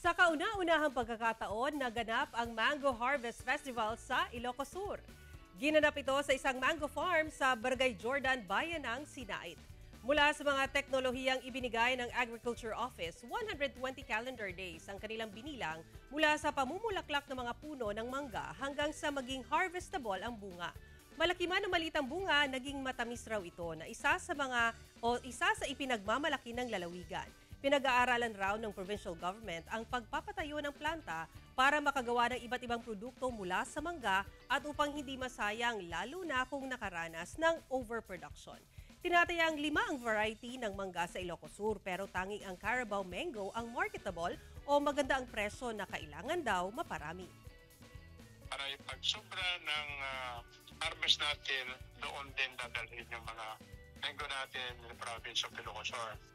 Sa kauna-unahang pagkakataon, naganap ang Mango Harvest Festival sa Ilocos Sur. Ginanap ito sa isang mango farm sa Barangay Jordan, Bayan ng Sinait. Mula sa mga teknolohiyang ibinigay ng Agriculture Office, 120 calendar days ang kanilang binilang mula sa pamumulaklak ng mga puno ng mangga hanggang sa maging harvestable ang bunga. Malaki man o maliit ang bunga, naging matamis raw ito na isa sa ipinagmamalaki ng lalawigan. Pinag-aaralan raw ng provincial government ang pagpapatayo ng planta para makagawa ng iba't ibang produkto mula sa mangga at upang hindi masayang lalo na kung nakaranas ng overproduction. Tinatayang 5 ang variety ng mangga sa Ilocos Sur pero tanging ang Carabao Mango ang marketable o maganda ang presyo na kailangan daw maparami. Para pag sobra ng harvest natin, doon din dadalhin yung mga mango natin in the province of Ilocos Sur.